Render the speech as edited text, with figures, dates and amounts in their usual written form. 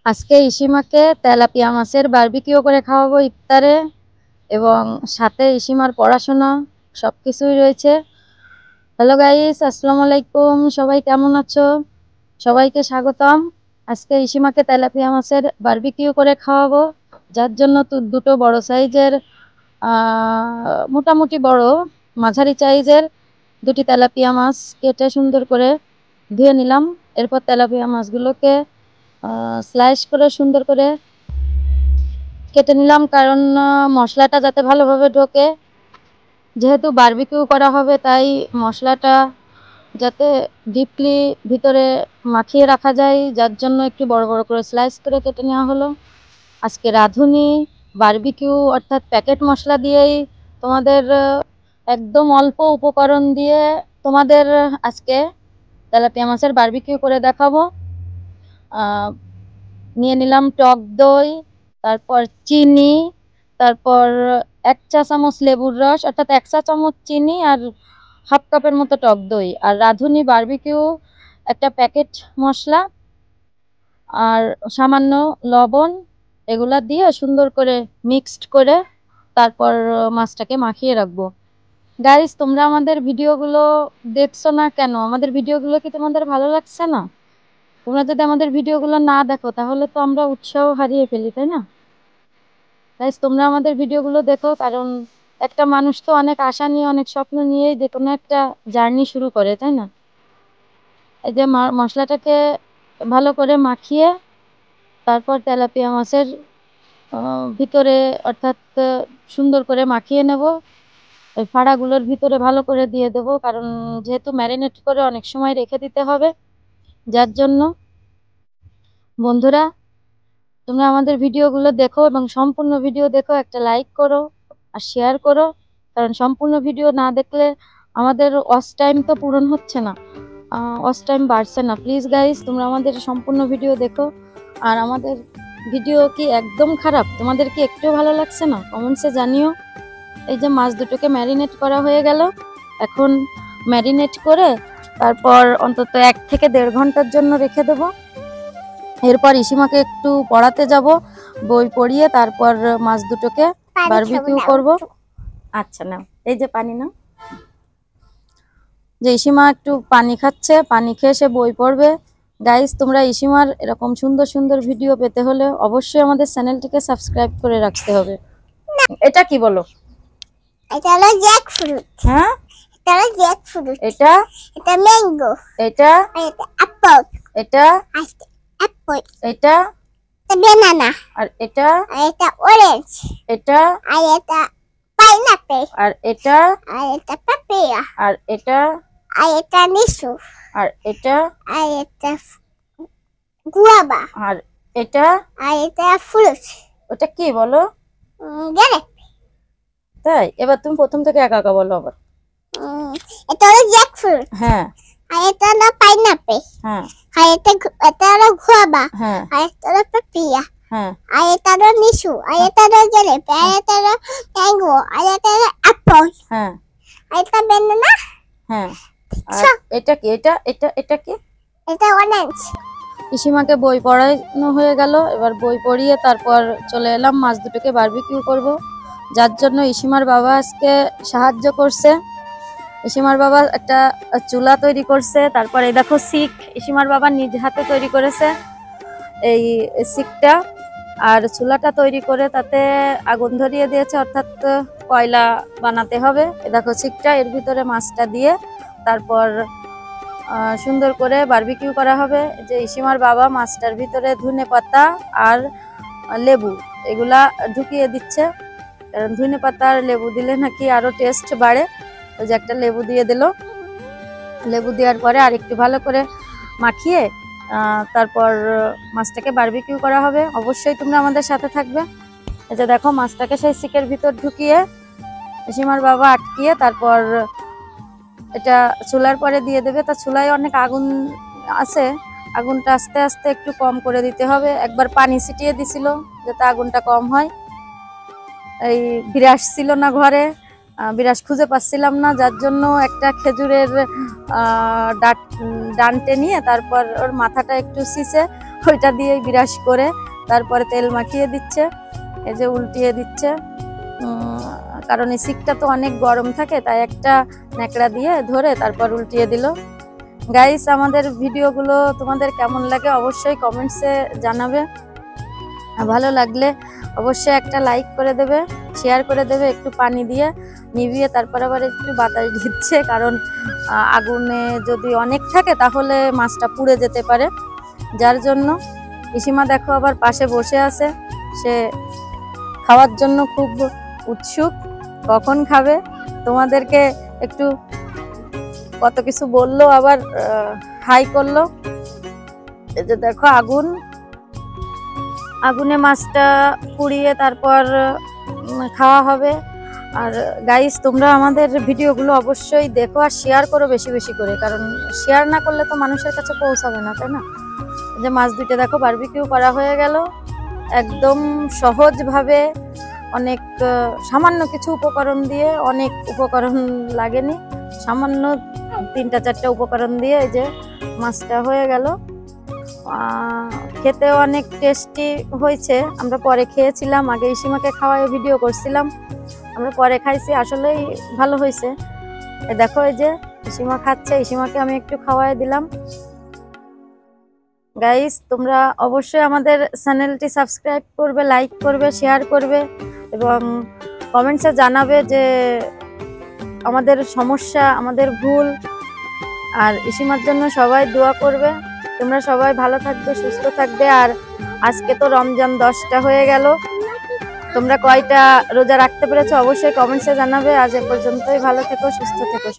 আজকে ইসিমাকে তেলাপিয়া মাছের বারবিকিউ করে খাওয়াবো ইফতারে, এবং সাথে ইসিমার পড়াশোনা সবকিছুই রয়েছে। হ্যালো গাইস, আসসালামু আলাইকুম। সবাই কেমন আছো? সবাইকে স্বাগতম। আজকে ইসিমাকে তেলাপিয়া মাছের বারবিকিউ করে খাওয়াবো, যার জন্য দুটো বড় সাইজের মোটামুটি বড় মাঝারি সাইজের দুটি তেলাপিয়া মাছ কেটে সুন্দর করে ধুয়ে নিলাম। এরপর তেলাপিয়া মাছগুলোকে স্লাইস করে সুন্দর করে কেটে নিলাম, কারণ মশলাটা যাতে ভালোভাবে ঢোকে। যেহেতু বারবিকিউ করা হবে তাই মশলাটা যাতে ডিপলি ভিতরে মাখিয়ে রাখা যায়, যার জন্য একটু বড় বড় করে স্লাইস করে কেটে নেওয়া হলো। আজকে রাঁধুনি বারবিকিউ অর্থাৎ প্যাকেট মশলা দিয়েই তোমাদের একদম অল্প উপকরণ দিয়ে তোমাদের আজকে তেলাপিয়া মাছের বারবিকিউ করে দেখাবো। নিয়ে নিলাম টক দই, তারপর চিনি, তারপর 1 চা চামচ লেবুর রস অর্থাৎ 1 চা চামচ চিনি আর হাফ কাপের মতো টক দই, আর রাঁধুনি বারবিকিউ একটা প্যাকেট মশলা আর সামান্য লবণ, এগুলা দিয়ে সুন্দর করে মিক্সড করে তারপর মাছটাকে মাখিয়ে রাখবো। গাইস, তোমরা আমাদের ভিডিওগুলো দেখছো না কেন? আমাদের ভিডিওগুলো কি তোমাদের ভালো লাগছে না? তোমরা যদি আমাদের ভিডিওগুলো না দেখো তাহলে তো আমরা উৎসাহ হারিয়ে ফেলি, তাই না? গাইস, তোমরা আমাদের ভিডিওগুলো দেখো, কারণ একটা মানুষ তো অনেক আশা নিয়ে অনেক স্বপ্ন নিয়েই যে কোনো একটা জার্নি শুরু করে, তাই না? এই যে মশলাটাকে ভালো করে মাখিয়ে তারপর তেলাপিয়া মাছের ভিতরে অর্থাৎ সুন্দর করে মাখিয়ে নেব। ওই ফাড়াগুলোর ভিতরে ভালো করে দিয়ে দেব, কারণ যেহেতু ম্যারিনেট করে অনেক সময় রেখে দিতে হবে, যার জন্য বন্ধুরা তোমরা আমাদের ভিডিওগুলো দেখো এবং সম্পূর্ণ ভিডিও দেখো, একটা লাইক করো আর শেয়ার করো, কারণ সম্পূর্ণ ভিডিও না দেখলে আমাদের ওয়াচ টাইম তো পূরণ হচ্ছে না, ওয়াচ টাইম বাড়ছে না। প্লিজ গাইস, তোমরা আমাদের সম্পূর্ণ ভিডিও দেখো। আর আমাদের ভিডিও কি একদম খারাপ? তোমাদের কি একটুও ভালো লাগছে না? কমেন্টসে জানিও। এই যে মাছ দুটোকে ম্যারিনেট করা হয়ে গেল, এখন ম্যারিনেট করে তারপর অন্তত 1 থেকে 1.5 ঘন্টার জন্য রেখে দেবো। এরপর ইসিমাকে একটু পড়াতে যাব, বই পড়িয়ে তারপর মাছ দুটোকে বারবিকিউ করব। আচ্ছা নাও, এই যে পানি নাও। যে ইসিমা একটু পানি খাচ্ছে, পানি খেয়ে সে বই পড়বে। গাইস, তোমরা ইসিমার এরকম সুন্দর সুন্দর ভিডিও পেতে হলে অবশ্যই আমাদের চ্যানেলটিকে সাবস্ক্রাইব করে রাখতে হবে। এটা কি বলো? এটা হলো জ্যাকফ্রুট। হ্যাঁ, এটা হলো জ্যাকফ্রুট। এটা ম্যাঙ্গো। এটা অ্যাপল। এটা অ্যাপল। এটা ব্যানানা। আর এটা অরেঞ্জ। এটা পাইনাপেল। আর এটা পাপায়া। আর এটা লিচু। আর এটা গুয়াভা। আর এটা ফ্রুট। ওটা কি বলো? গ্রেপ। তাই? এবার তুমি প্রথম থেকে একা একা বলো আবার। এটা হলো জ্যাকফ্রুট। হ্যাঁ। আর এটা হলো পাইনাপেল। হ্যাঁ। আর এটা হলো গুয়াভা। হ্যাঁ। আর এটা হলো পাপায়া। হ্যাঁ। আর এটা হলো লিচু। আর এটা হলো গ্রেপ। আর এটা হলো ম্যাঙ্গো। আর এটা হলো অ্যাপল। হ্যাঁ। আর এটা ব্যানানা। হ্যাঁ। আর এটা কি? এটা কি? এটা অরেঞ্জ। ইসিমাকে বই পড়ানো হয়ে গেল, এবার বই পড়িয়ে তারপর চলে এলাম মাছ দুটোকে বারবিকিউ করব, যার জন্য ইসিমার বাবা আজকে সাহায্য করছে। ইসিমার বাবা একটা চুলা তৈরি করছে, তারপর এই দেখো শিক ইসিমার বাবা নিজ হাতে তৈরি করেছে এই শিকটা, আর চুলাটা তৈরি করে তাতে আগুন ধরিয়ে দিয়েছে, অর্থাৎ কয়লা বানাতে হবে। এই দেখো শিকটা, এর ভিতরে মাছটা দিয়ে তারপর সুন্দর করে বারবিকিউ করা হবে। যে ইসিমার বাবা মাছটার ভিতরে ধনে পাতা আর লেবু এগুলা ঢুকিয়ে দিচ্ছে, কারণ ধনে পাতা আর লেবু দিলে নাকি আরো টেস্ট বাড়ে। ওই যে একটা লেবু দিয়ে দিল, লেবু দেওয়ার পরে আর একটু ভালো করে মাখিয়ে তারপর মাছটাকে বারবিকিউ করা হবে। অবশ্যই তোমরা আমাদের সাথে থাকবে। এই যে দেখো মাছটাকে সেই শিকের ভিতর ঢুকিয়ে ইসিমার বাবা আটকিয়ে তারপর এটা চুলার পরে দিয়ে দেবে। তা চুলায় অনেক আগুন আছে, আগুনটা আস্তে আস্তে একটু কম করে দিতে হবে। একবার পানি ছিটিয়ে দিছিল যাতে আগুনটা কম হয়। এই বিরাস ছিল না ঘরে, বিরাস খুঁজে পাচ্ছিলাম না, যার জন্য একটা খেজুরের ডান্টে নিয়ে তারপর ওর মাথাটা একটু সিসে ওইটা দিয়েই বিরাস করে তারপরে তেল মাখিয়ে দিচ্ছে, এই যে উল্টিয়ে দিচ্ছে। কারণ এই শিকটা তো অনেক গরম থাকে, তাই একটা ন্যাকড়া দিয়ে ধরে তারপর উল্টিয়ে দিল। গাইস, আমাদের ভিডিওগুলো তোমাদের কেমন লাগে অবশ্যই কমেন্টসে জানাবে। ভালো লাগলে অবশ্যই একটা লাইক করে দেবে, শেয়ার করে দেবে। একটু পানি দিয়ে নিভিয়ে তারপর আবার একটু বাতাস দিচ্ছে, কারণ আগুনে যদি অনেক থাকে তাহলে মাছটা পুড়ে যেতে পারে, যার জন্য। পিসিমা দেখো আবার পাশে বসে আছে, সে খাওয়ার জন্য খুব উৎসুক, কখন খাবে। তোমাদেরকে একটু কত কিছু বললো, আবার হাই করলো। এই যে দেখো আগুনে মাছটা পুড়িয়ে তারপর খাওয়া হবে। আর গাইস, তোমরা আমাদের ভিডিওগুলো অবশ্যই দেখো আর শেয়ার করো বেশি বেশি করে, কারণ শেয়ার না করলে তো মানুষের কাছে পৌঁছাবে না, তাই না? যে মাছ দুইটা দেখো বারবিকিউ করা হয়ে গেল একদম সহজভাবে, অনেক সামান্য কিছু উপকরণ দিয়ে, অনেক উপকরণ লাগেনি, সামান্য 3-4টা উপকরণ দিয়ে এই যে মাছটা হয়ে গেল। খেতেও অনেক টেস্টি হয়েছে। আমরা পরে খেয়েছিলাম, আগে ইসিমাকে খাওয়ায় ভিডিও করছিলাম, আমরা পরে খাইছি, আসলেই ভালো হয়েছে। দেখো এই যে ইসিমা খাচ্ছে, ইসিমাকে আমি একটু খাওয়াই দিলাম। গাইস, তোমরা অবশ্যই আমাদের চ্যানেলটি সাবস্ক্রাইব করবে, লাইক করবে, শেয়ার করবে এবং কমেন্টসে জানাবে যে আমাদের সমস্যা, আমাদের ভুল। আর ইসিমার জন্য সবাই দোয়া করবে। তোমরা সবাই ভালো থাকবে, সুস্থ থাকবে। আর আজকে তো রমজান 10টা হয়ে গেল, তোমরা কয়টা রোজা রাখতে পেরেছো অবশ্যই কমেন্টসে জানাবে। আজ এ পর্যন্তই, ভালো থেকো, সুস্থ থেকো।